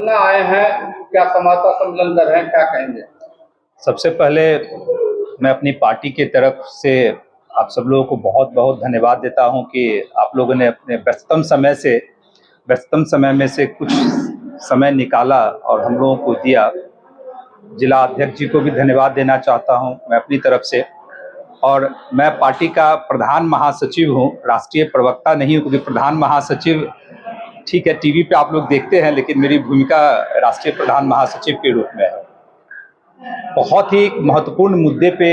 मिलना आए हैं, क्या समाता सम्मेलन कर रहे हैं, क्या कहेंगे? सबसे पहले मैं अपनी पार्टी की तरफ से आप सब लोगों को बहुत बहुत धन्यवाद देता हूं कि आप लोगों ने अपने व्यस्ततम समय में से कुछ समय निकाला और हम लोगों को दिया। जिला अध्यक्ष जी को भी धन्यवाद देना चाहता हूं मैं अपनी तरफ से। और मैं पार्टी का प्रधान महासचिव हूं, राष्ट्रीय प्रवक्ता नहीं हूं, क्योंकि प्रधान महासचिव ठीक है टीवी पे आप लोग देखते हैं, लेकिन मेरी भूमिका राष्ट्रीय प्रधान महासचिव के रूप में है। बहुत ही महत्वपूर्ण मुद्दे पे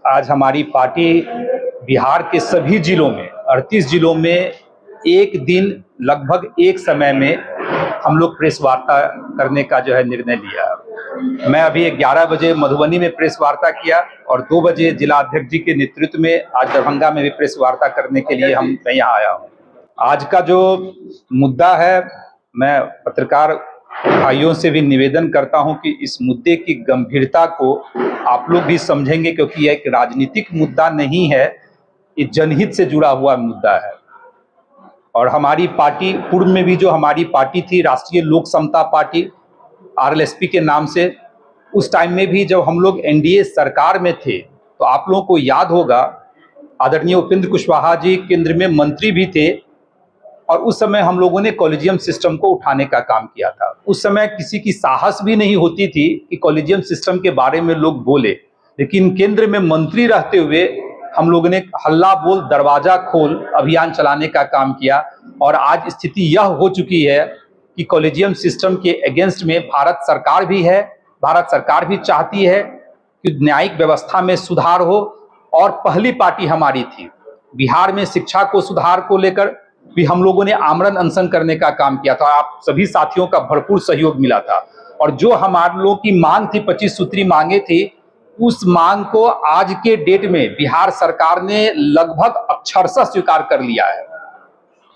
आज हमारी पार्टी बिहार के सभी जिलों में 38 जिलों में एक दिन लगभग एक समय में हम लोग प्रेस वार्ता करने का जो है निर्णय लिया। मैं अभी 11 बजे मधुबनी में प्रेस वार्ता किया और 2 बजे जिला अध्यक्ष जी के नेतृत्व में आज दरभंगा में भी प्रेस वार्ता करने के लिए मैं यहाँ आया हूँ। आज का जो मुद्दा है, मैं पत्रकार भाइयों से भी निवेदन करता हूं कि इस मुद्दे की गंभीरता को आप लोग भी समझेंगे, क्योंकि यह एक राजनीतिक मुद्दा नहीं है, ये जनहित से जुड़ा हुआ मुद्दा है। और हमारी पार्टी पूर्व में भी जो हमारी पार्टी थी, राष्ट्रीय लोक समता पार्टी RLSP के नाम से, उस टाइम में भी जब हम लोग NDA सरकार में थे तो आप लोगों को याद होगा आदरणीय उपेंद्र कुशवाहा जी केंद्र में मंत्री भी थे और उस समय हम लोगों ने कॉलेजियम सिस्टम को उठाने का काम किया था। उस समय किसी की साहस भी नहीं होती थी कि कॉलेजियम सिस्टम के बारे में लोग बोले, लेकिन केंद्र में मंत्री रहते हुए हम लोगों ने हल्ला बोल दरवाजा खोल अभियान चलाने का काम किया। और आज स्थिति यह हो चुकी है कि कॉलेजियम सिस्टम के अगेंस्ट में भारत सरकार भी है, भारत सरकार भी चाहती है कि न्यायिक व्यवस्था में सुधार हो। और पहली पार्टी हमारी थी बिहार में शिक्षा को सुधार को लेकर भी हम लोगों ने आमरण अनशन करने का काम किया था। आप सभी साथियों का भरपूर सहयोग मिला था और जो हमारे लोगों की मांग थी, 25 सूत्री मांगे थी, उस मांग को आज के डेट में बिहार सरकार ने लगभग अक्षरशः स्वीकार कर लिया है।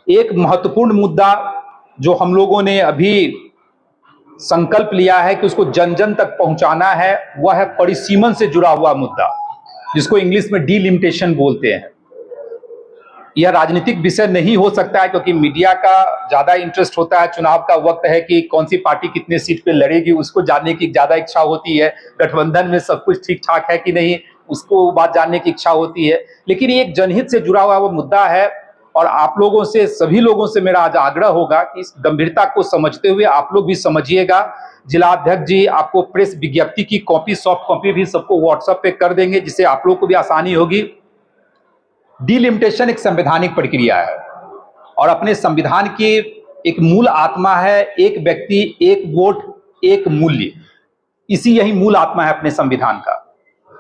एक महत्वपूर्ण मुद्दा जो हम लोगों ने अभी संकल्प लिया है कि उसको जन जन तक पहुंचाना है, वह है परिसीमन से जुड़ा हुआ मुद्दा, जिसको इंग्लिश में डीलिमिटेशन बोलते हैं। यह राजनीतिक विषय नहीं हो सकता है, क्योंकि मीडिया का ज्यादा इंटरेस्ट होता है, चुनाव का वक्त है कि कौन सी पार्टी कितने सीट पे लड़ेगी, उसको जानने की ज्यादा इच्छा होती है। गठबंधन में सब कुछ ठीक ठाक है कि नहीं, उसको बात जानने की इच्छा होती है। लेकिन ये एक जनहित से जुड़ा हुआ वो मुद्दा है और आप लोगों से, सभी लोगों से मेरा आज आग्रह होगा कि इस गंभीरता को समझते हुए आप लोग भी समझिएगा। जिला अध्यक्ष जी आपको प्रेस विज्ञप्ति की कॉपी, सॉफ्ट कॉपी भी सबको व्हाट्सएप पे कर देंगे, जिससे आप लोग को भी आसानी होगी। डिलिमिटेशन एक संवैधानिक प्रक्रिया है और अपने संविधान की एक मूल आत्मा है, एक व्यक्ति एक वोट एक मूल्य। यही मूल आत्मा है अपने संविधान का।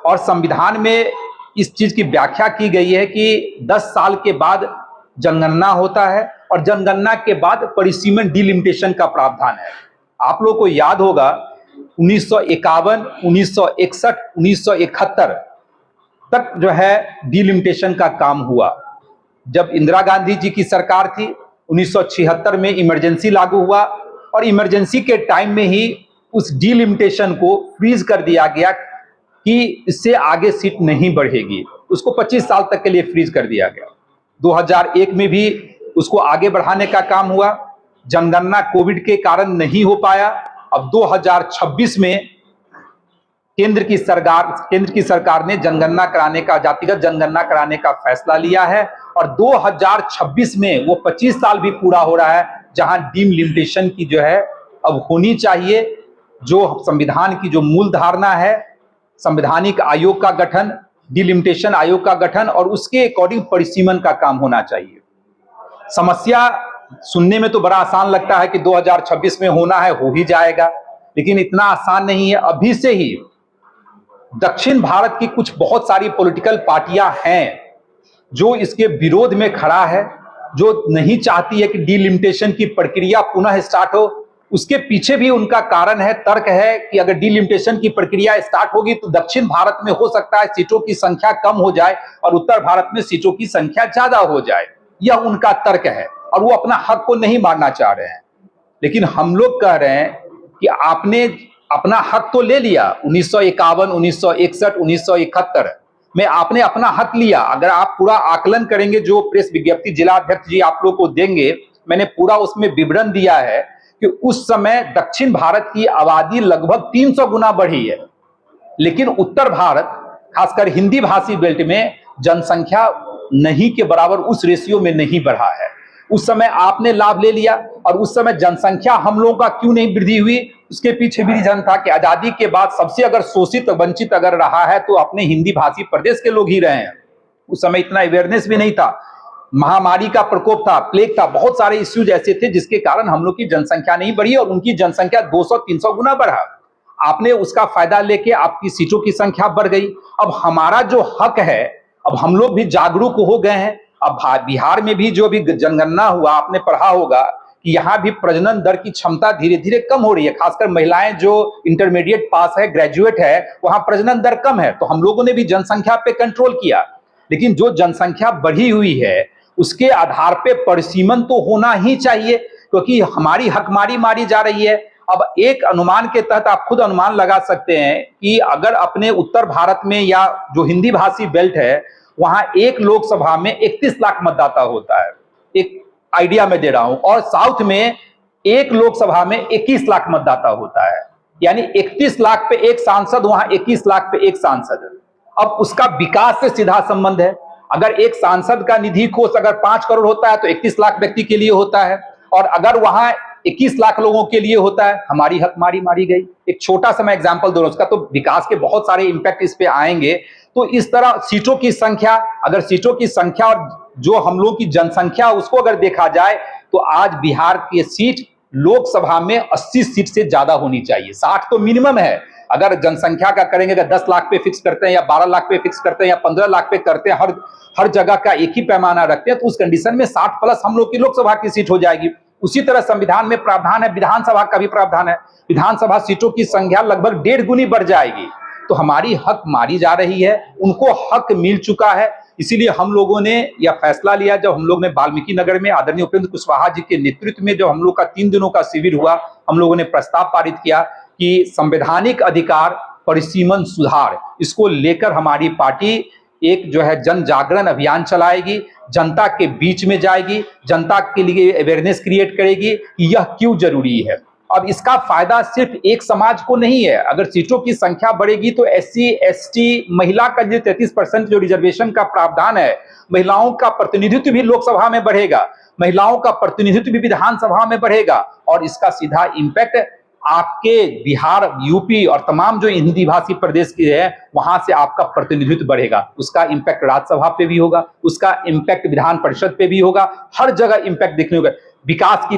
और संविधान में इस चीज की व्याख्या की गई है कि 10 साल के बाद जनगणना होता है और जनगणना के बाद परिसीमन डिलिमिटेशन का प्रावधान है। आप लोगों को याद होगा 1951, 1961, 1971 तक जो है डिलिमिटेशन का काम हुआ। जब इंदिरा गांधी जी की सरकार थी, 1976 में इमरजेंसी लागू हुआ और इमरजेंसी के टाइम में ही उस डिलिमिटेशन को फ्रीज कर दिया गया कि इससे आगे सीट नहीं बढ़ेगी। उसको 25 साल तक के लिए फ्रीज कर दिया गया। 2001 में भी उसको आगे बढ़ाने का काम हुआ। जनगणना कोविड के कारण नहीं हो पाया। अब 2026 में केंद्र की सरकार ने जनगणना कराने का, जातिगत जनगणना कराने का फैसला लिया है और 2026 में वो 25 साल भी पूरा हो रहा है जहां डिलिमिटेशन की जो है अब होनी चाहिए। जो संविधान की जो मूल धारणा है, संवैधानिक आयोग का गठन, डिलिमिटेशन आयोग का गठन और उसके अकॉर्डिंग परिसीमन का काम होना चाहिए। समस्या सुनने में तो बड़ा आसान लगता है कि 2026 में होना है, हो ही जाएगा, लेकिन इतना आसान नहीं है। अभी से ही दक्षिण भारत की कुछ बहुत सारी पॉलिटिकल पार्टियां हैं जो इसके विरोध में खड़ा है, जो नहीं चाहती है कि डिलिमिटेशन की प्रक्रिया पुनः स्टार्ट हो। उसके पीछे भी उनका कारण है, तर्क है कि अगर डिलिमिटेशन की प्रक्रिया स्टार्ट होगी तो दक्षिण भारत में हो सकता है सीटों की संख्या कम हो जाए और उत्तर भारत में सीटों की संख्या ज्यादा हो जाए। यह उनका तर्क है और वो अपना हक को नहीं मानना चाह रहे हैं। लेकिन हम लोग कह रहे हैं कि आपने अपना हक तो ले लिया 1951, 1961, 1971 में आपने अपना हक लिया। अगर आप पूरा आकलन करेंगे, जो प्रेस विज्ञप्ति जिला अध्यक्ष जी आप लोग को देंगे, मैंने पूरा उसमें विवरण दिया है कि उस समय दक्षिण भारत की आबादी लगभग 300 गुना बढ़ी है, लेकिन उत्तर भारत खासकर हिंदी भाषी बेल्ट में जनसंख्या नहीं के बराबर उस रेशियो में नहीं बढ़ा है। उस समय आपने लाभ ले लिया, और उस समय जनसंख्या हम लोगों का क्यों नहीं वृद्धि हुई, उसके पीछे भी रीजन था कि आजादी के बाद सबसे अगर शोषित वंचित अगर रहा है तो अपने हिंदी भाषी प्रदेश के लोग ही रहे हैं। उस समय इतना अवेयरनेस भी नहीं था, महामारी का प्रकोप था, प्लेग था, बहुत सारे इश्यूज ऐसे थे जिसके कारण हम लोग की जनसंख्या नहीं बढ़ी और उनकी जनसंख्या 200-300 गुना बढ़ा। आपने उसका फायदा लेके आपकी सीटों की संख्या बढ़ गई। अब हमारा जो हक है, अब हम लोग भी जागरूक हो गए हैं। अब बिहार में भी जो भी जनगणना हुआ, आपने पढ़ा होगा कि यहाँ भी प्रजनन दर की क्षमता धीरे धीरे कम हो रही है। खासकर महिलाएं जो इंटरमीडिएट पास है, ग्रेजुएट है, वहां प्रजनन दर कम है। तो हम लोगों ने भी जनसंख्या पे कंट्रोल किया, लेकिन जो जनसंख्या बढ़ी हुई है उसके आधार पे परिसीमन तो होना ही चाहिए, क्योंकि हमारी हकमारी मारी जा रही है। अब एक अनुमान के तहत आप खुद अनुमान लगा सकते हैं कि अगर अपने उत्तर भारत में या जो हिंदी भाषी बेल्ट है वहां एक लोकसभा में 31 लाख मतदाता होता है, एक आइडिया में दे रहा हूं, और साउथ में एक लोकसभा में 21 लाख मतदाता होता है, यानी 31 लाख पे एक सांसद, वहां 21 लाख पे एक सांसद। अब उसका विकास से सीधा संबंध है। अगर एक सांसद का निधि कोष अगर 5 करोड़ होता है तो 31 लाख व्यक्ति के लिए होता है, और अगर वहां 21 लाख लोगों के लिए होता है, हमारी हकमारी मारी गई। एक छोटा सा मैं एग्जांपल दे रहा हूं, उसका तो विकास के बहुत सारे इंपैक्ट इस पे आएंगे। तो इस तरह सीटों की संख्या, अगर सीटों की संख्या और जो हम लोग की जनसंख्या उसको अगर देखा जाए तो आज बिहार की सीट लोकसभा में 80 सीट से ज्यादा होनी चाहिए। 60 तो मिनिमम है। अगर जनसंख्या का करेंगे, अगर 10 लाख पे फिक्स करते हैं या 12 लाख पे फिक्स करते हैं या 15 लाख पे करते हैं, हर जगह का एक ही पैमाना रखते हैं, तो उस कंडीशन में 60 प्लस हम लोग की लोकसभा की सीट हो जाएगी। उसी तरह संविधान में प्रावधान है, विधानसभा का भी प्रावधान है, विधानसभा सीटों की संख्या लगभग 1.5 गुनी बढ़ जाएगी। तो हमारी हक मारी जा रही है, उनको हक मिल चुका है। इसीलिए हम लोगों ने यह फैसला लिया, जब हम लोग ने वाल्मीकि नगर में आदरणीय उपेंद्र कुशवाहा जी के नेतृत्व में जो हम लोग का 3 दिनों का शिविर हुआ, हम लोगों ने प्रस्ताव पारित किया कि संवैधानिक अधिकार परिसीमन सुधार, इसको लेकर हमारी पार्टी एक जो है जन जागरण अभियान चलाएगी, जनता के बीच में जाएगी, जनता के लिए अवेयरनेस क्रिएट करेगी कि यह क्यों जरूरी है। अब इसका फायदा सिर्फ एक समाज को नहीं है। अगर सीटों की संख्या बढ़ेगी तो SC ST महिला का जो 33% जो रिजर्वेशन का प्रावधान है, महिलाओं का प्रतिनिधित्व भी लोकसभा में बढ़ेगा, महिलाओं का प्रतिनिधित्व भी विधानसभा में बढ़ेगा, और इसका सीधा इंपैक्ट आपके बिहार, यूपी और तमाम जो हिंदी भाषी प्रदेश के है वहां से आपका प्रतिनिधित्व बढ़ेगा। उसका इंपैक्ट राज्यसभा पे भी होगा, उसका इंपैक्ट विधान परिषद पे भी होगा, हर जगह इंपैक्ट देखने होगा। विकास की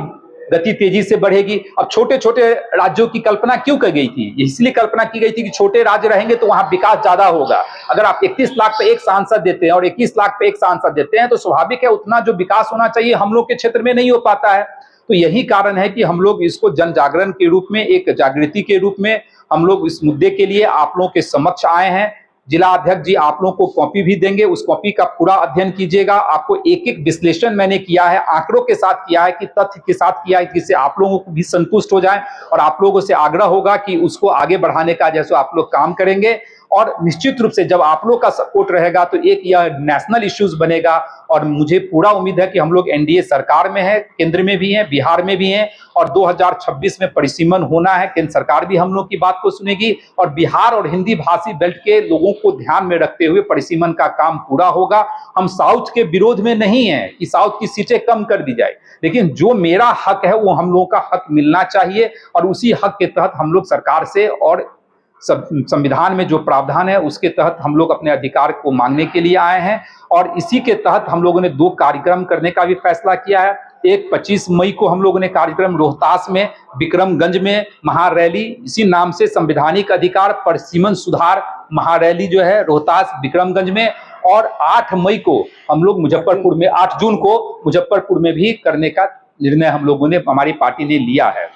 गति तेजी से बढ़ेगी। अब छोटे छोटे राज्यों की कल्पना क्यों की गई थी? इसलिए कल्पना की गई थी कि छोटे राज्य रहेंगे तो वहां विकास ज्यादा होगा। अगर आप 31 लाख पे एक सांसद देते हैं और 21 लाख पे एक सांसद देते हैं तो स्वाभाविक है उतना जो विकास होना चाहिए हम लोग के क्षेत्र में नहीं हो पाता है। तो यही कारण है कि हम लोग इसको जन जागरण के रूप में, एक जागृति के रूप में हम लोग इस मुद्दे के लिए आप लोगों के समक्ष आए हैं। जिला अध्यक्ष जी आप लोगों को कॉपी भी देंगे, उस कॉपी का पूरा अध्ययन कीजिएगा। आपको एक एक विश्लेषण मैंने किया है, आंकड़ों के साथ किया है, कि तथ्य के साथ किया है, जिससे आप लोगों को भी संतुष्ट हो जाए, और आप लोगों से आग्रह होगा कि उसको आगे बढ़ाने का जैसे आप लोग काम करेंगे। और निश्चित रूप से जब आप लोग का सपोर्ट रहेगा तो एक यह नेशनल इश्यूज बनेगा, और मुझे पूरा उम्मीद है कि हम लोग NDA सरकार में है, केंद्र में भी हैं, बिहार में भी हैं, और 2026 में परिसीमन होना है। केंद्र सरकार भी हम लोग की बात को सुनेगी, और बिहार और हिंदी भाषी बेल्ट के लोगों को ध्यान में रखते हुए परिसीमन का काम पूरा होगा। हम साउथ के विरोध में नहीं है कि साउथ की सीटें कम कर दी जाए, लेकिन जो मेरा हक है वो हम लोगों का हक मिलना चाहिए, और उसी हक के तहत हम लोग सरकार से और संविधान में जो प्रावधान है उसके तहत हम लोग अपने अधिकार को मांगने के लिए आए हैं। और इसी के तहत हम लोगों ने 2 कार्यक्रम करने का भी फैसला किया है। एक 25 मई को हम लोगों ने कार्यक्रम रोहतास में, विक्रमगंज में महारैली, इसी नाम से संवैधानिक अधिकार परिसीमन सुधार महारैली जो है रोहतास विक्रमगंज में, और 8 मई को हम लोग मुजफ्फरपुर में, 8 जून को मुजफ्फरपुर में भी करने का निर्णय हम लोगों ने, हमारी पार्टी ने लिया है।